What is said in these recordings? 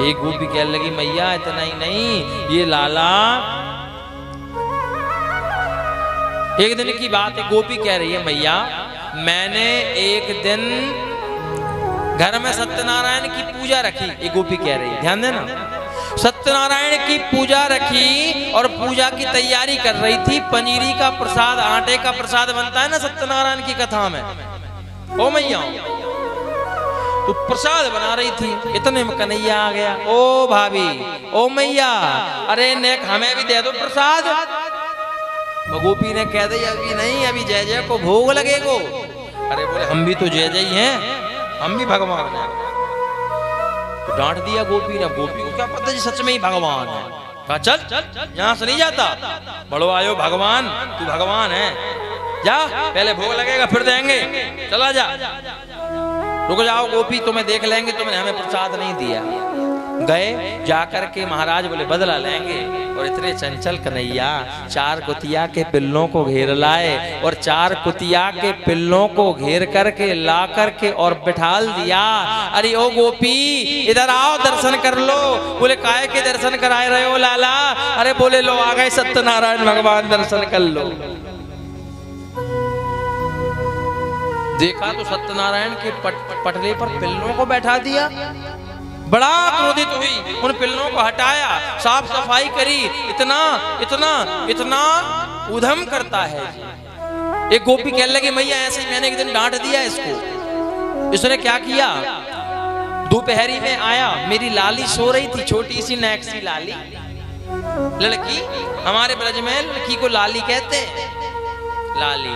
एक गोपी कहने लगी मैया इतना ही नहीं, ये लाला। एक दिन की बात है, गोपी कह रही है मैया मैंने एक दिन घर में सत्यनारायण की पूजा रखी। ये गोपी कह रही है, ध्यान देना, सत्यनारायण की पूजा रखी और पूजा की तैयारी कर रही थी। पनीरी का प्रसाद, आटे का प्रसाद बनता है ना सत्यनारायण की कथा में, ओ मैया, तो प्रसाद बना रही थी। इतने में कन्हैया आ गया, ओ भाभी, ओ मैया, अरे नेक हमें भी दे दो प्रसाद। गोपी ने कह दिया अभी नहीं, अभी जय जय को भोग लगेगो। अरे बोले हम भी तो जय जय हैं, हम भी भगवान हैं। तो डांट दिया गोपी ने। गोपी को क्या पता जी सच में ही भगवान है। कहा चल यहाँ से नहीं जाता, बड़ो आयो भगवान, तू भगवान है, जा पहले भोग लगेगा फिर देंगे, चला जा। रुक जाओ गोपी, तुम्हें देख लेंगे, तुमने हमें प्रसाद नहीं दिया। गए, जाकर के महाराज बोले बदला लेंगे। और इतने चंचल कन्हैया 4 कुतिया के पिल्लों को घेर लाए और 4 कुतिया के पिल्लों को घेर करके ला करके और बिठाल दिया। अरे ओ गोपी इधर आओ, दर्शन कर लो। बोले काहे के दर्शन कराए रहे हो लाला? अरे बोले लो आ गए सत्यनारायण भगवान, दर्शन कर लो। देखा तो सत्यनारायण के पटले पर पिल्लों को बैठा दिया। बड़ा क्रोधित हुई, उन पिल्लों को हटाया, साफ सफाई करी। इतना इतना इतना उधम करता है। एक गोपी कहने लगी मैया ऐसे ही मैंने एक दिन डांट दिया इसको। इसने क्या किया, दोपहरी में आया, मेरी लाली सो रही थी, छोटी सी नैक्सी लाली लड़की। हमारे ब्रज में लड़की को लाली कहते हैं, लाली,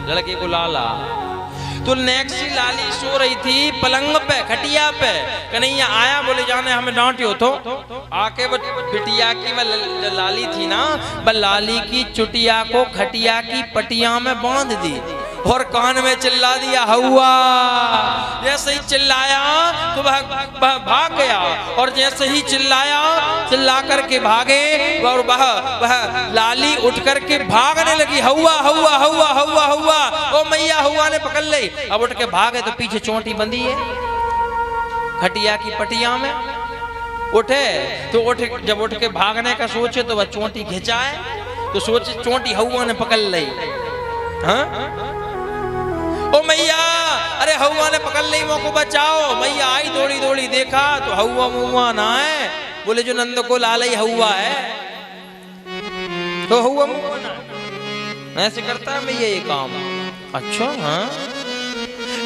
लड़के को लाला। तो नेक्सी लाली सो रही थी पलंग पे, खटिया पे। कन्हैया आया, बोले जाने हमें डांटियो तो। आके वो बिटिया की लाली थी ना, लाली की चुटिया को खटिया की पटिया में बांध दी और कान में चिल्ला दिया हौवा। जैसे ही चिल्लाया तो भाग गया, और जैसे ही चिल्लाया, चिल्ला करके भागे और वह लाली उठ करके भागने लगी, हौवा हौवा हौवा हौवा हौवा। ओ मैया, हौवा ने पकड़ ली। अब उठ के भागे तो पीछे चोटी बंधी है खटिया की पटिया में। उठे तो जब उठ के भागने का सोचे तो वह चोटी खिंचाए, तो सोचे चोटी हौवा ने पकड़ ली। हाँ ओ मैया, अरे हौवा ने पकड़ ली, मोको बचाओ। मैया आई दौड़ी दौड़ी, देखा तो हौवा मुआ ना है। बोले जो नंद को लालई हौवा है, तो हौवा मुआ ना ऐसे करता है मैया ये काम। अच्छा हाँ।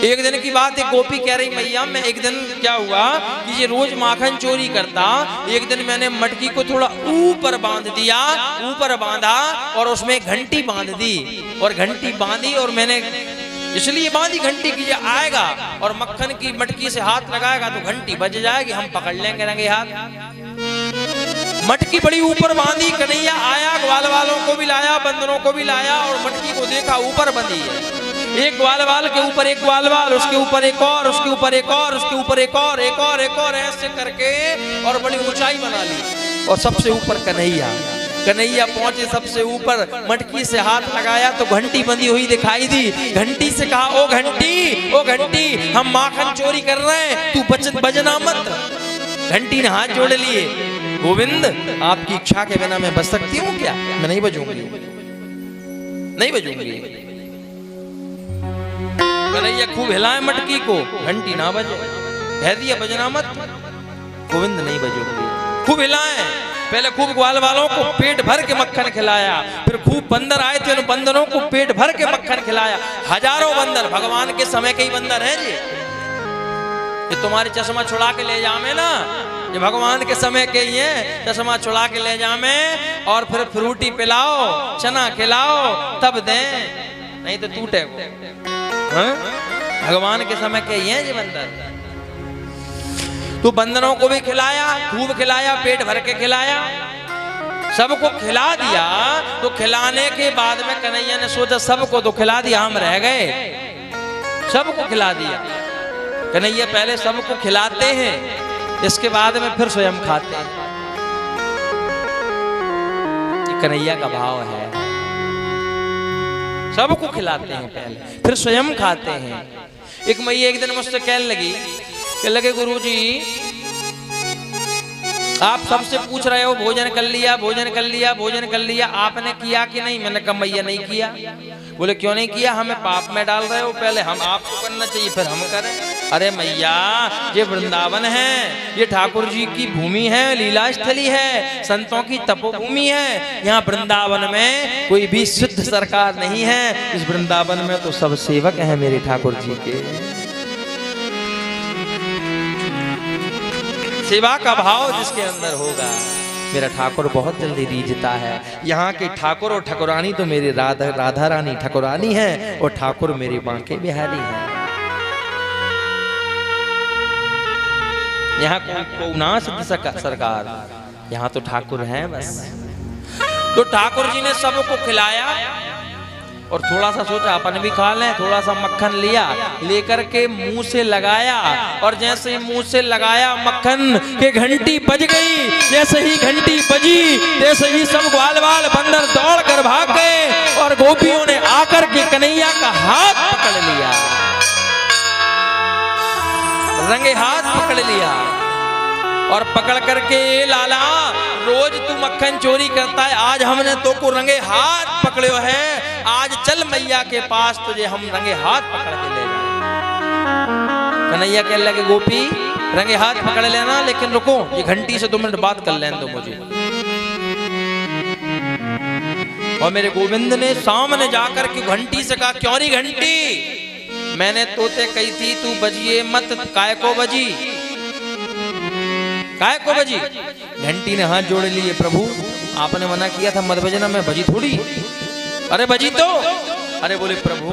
एक दिन की बात, एक गोपी कह रही मैया मैं एक दिन क्या हुआ कि ये रोज माखन चोरी करता। एक दिन मैंने मटकी को थोड़ा ऊपर बांध दिया, ऊपर बांधा और उसमें घंटी बांध दी। और घंटी बांधी और मैंने इसलिए बांधी घंटी की आएगा और मक्खन की मटकी से हाथ लगाएगा तो घंटी बज जाएगी, हम पकड़ लेंगे रंगे हाथ। मटकी बड़ी ऊपर बांधी। कन्हैया आया, ग्वाल वालों को भी लाया, बंदरों को भी लाया और मटकी को देखा ऊपर बंधी है। एक ग्वाल वाल के ऊपर एक ग्वाल वाल, उसके ऊपर एक और, उसके ऊपर एक और, उसके ऊपर एक और, एक और, एक और, ऐसे करके और बड़ी ऊंचाई बना ली। और सबसे ऊपर कन्हैया। कन्हैया पहुंचे सबसे ऊपर, मटकी से हाथ लगाया तो घंटी बंधी हुई दिखाई दी। घंटी से कहा ओ घंटी, ओ घंटी, हम माखन चोरी कर रहे हैं, तू बजना मत। घंटी ने हाथ जोड़ लिए, गोविंद आपकी इच्छा के बिना मैं बच सकती हूँ क्या? मैं नहीं बजूंगी, नहीं बजूंगी। कन्हैया खूब हिलाए मटकी को, घंटी ना बजे। कह दिया बजना मत, गोविंद नहीं बजूंगी। खूब हिलाए, पहले खूब ग्वाल वालों को पेट भर के मक्खन खिलाया, फिर खूब बंदर आए थे, उन बंदरों को पेट भर के मक्खन खिलाया। हजारों बंदर, भगवान के समय के ही बंदर हैं जी। ये तुम्हारे चश्मा छुड़ा के ले जामे ना, ये भगवान के समय के ही हैं। चश्मा छुड़ा के ले जामे और फिर फ्रूटी पिलाओ, चना खिलाओ, तब दें, नहीं तो टूटे। भगवान के समय के ही हैं ये बंदर। तो बंदरों को भी खिलाया, खूब खिलाया, पेट भर के खिलाया, सबको खिला दिया। तो खिलाने के बाद में कन्हैया ने सोचा सबको तो खिला दिया, हम रह गए। सबको खिला दिया। कन्हैया पहले सबको खिलाते हैं, इसके बाद में फिर स्वयं खाते हैं। ये कन्हैया का भाव है, सबको खिलाते हैं पहले, फिर स्वयं खाते हैं। एक मैया एक दिन मुझसे कहने लगी कि लगे गुरुजी आप सबसे पूछ रहे हो भोजन कर लिया, भोजन कर लिया, भोजन कर लिया, आपने किया कि नहीं? मैंने कहा मैया नहीं किया। बोले क्यों नहीं किया? हमें पाप में डाल रहे हो, पहले हम आपको करना चाहिए फिर हम करें। अरे मैया ये वृंदावन है, ये ठाकुर जी की भूमि है, लीला स्थली है, संतों की तपोभूमि है। यहाँ वृंदावन में कोई भी शुद्ध सरकार नहीं है, इस वृंदावन में तो सब सेवक हैं मेरे ठाकुर जी के। सेवा का भाव जिसके अंदर होगा मेरा ठाकुर बहुत जल्दी रीझता है। यहाँ के ठाकुर और ठाकुरानी तो मेरी राधा रानी ठाकुरानी है और ठाकुर मेरे बांके बिहारी है। यहाँ को ना सिद्ध सरकार, यहाँ तो ठाकुर है बस। तो ठाकुर जी ने सबको खिलाया और थोड़ा सा सोचा अपन भी खा लें। थोड़ा सा मक्खन लिया, लेकर के मुंह से लगाया और जैसे ही मुंह से लगाया मक्खन के घंटी बज गई। जैसे ही घंटी बजी जैसे ही सब ग्वाल बाल बंदर दौड़ कर भाग गए और गोपियों ने आकर के कन्हैया का हाथ पकड़ लिया, रंगे हाथ पकड़ लिया और पकड़ करके लाला रोज तू मक्खन चोरी करता है, आज हमने तो को रंगे हाथ पकड़ो है, आज चल मैया के पास तुझे हम रंगे हाथ पकड़ के ले जाए। कन्हैया कहने लगे गोपी रंगे हाथ पकड़ लेना, लेकिन रुको ये घंटी से 2 मिनट बात कर लेने दो मुझे। और मेरे गोविंद ने सामने जाकर के घंटी से कहा क्यों री घंटी, मैंने तोते कही थी तू बजिए मत, काय को बजी, काय को बजी? घंटी ने हाथ जोड़ लिए, प्रभु आपने मना किया था मत बजना, मैं बजी थोड़ी। अरे बजी तो। अरे बोले प्रभु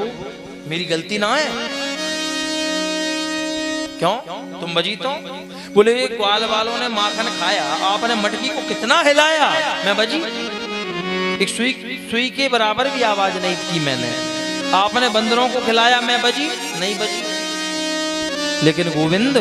मेरी गलती ना है। क्यों तुम बजी तो? बोले ग्वाल वालों ने माखन खाया, आपने मटकी को कितना हिलाया, मैं बजी। एक सुई के बराबर भी आवाज नहीं की मैंने। आपने बंदरों को खिलाया, मैं बजी नहीं बजी। लेकिन गोविंद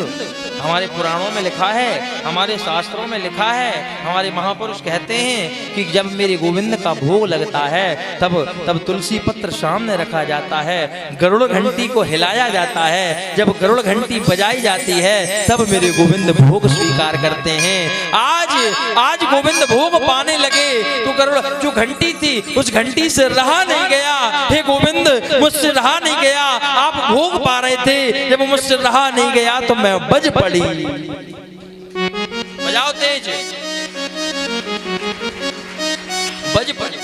हमारे पुराणों में लिखा है, हमारे शास्त्रों में लिखा है, हमारे महापुरुष कहते हैं कि जब मेरे गोविंद का भोग लगता है तब तुलसी पत्र सामने रखा जाता है, गरुड़ घंटी को हिलाया जाता है, जब गरुड़ घंटी बजाई जाती है तब मेरे गोविंद भोग स्वीकार करते हैं। आज गोविंद भोग पाने लगे तो गरुड़ जो घंटी थी उस घंटी से रहा नहीं गया। हे गोविंद मुझसे रहा नहीं गया, आप भोग पा रहे थे, जब मुझसे रहा नहीं गया तो मैं बज पड़ी। बजाओ तेज, बज पड़ी।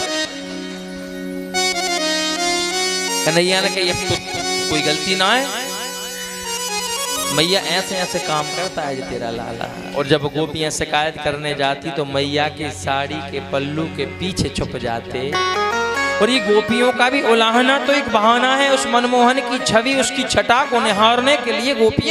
कन्हैया ने कही अब तो कोई गलती ना है, मैया ऐसे ऐसे काम करता है तेरा लाला। और जब गोपियां शिकायत करने जाती तो मैया की साड़ी के पल्लू के पीछे छुप जाते। और ये गोपियों का भी उलाहना तो एक बहाना है, उस मनमोहन की छवि उसकी छटा को निहारने के लिए गोपियां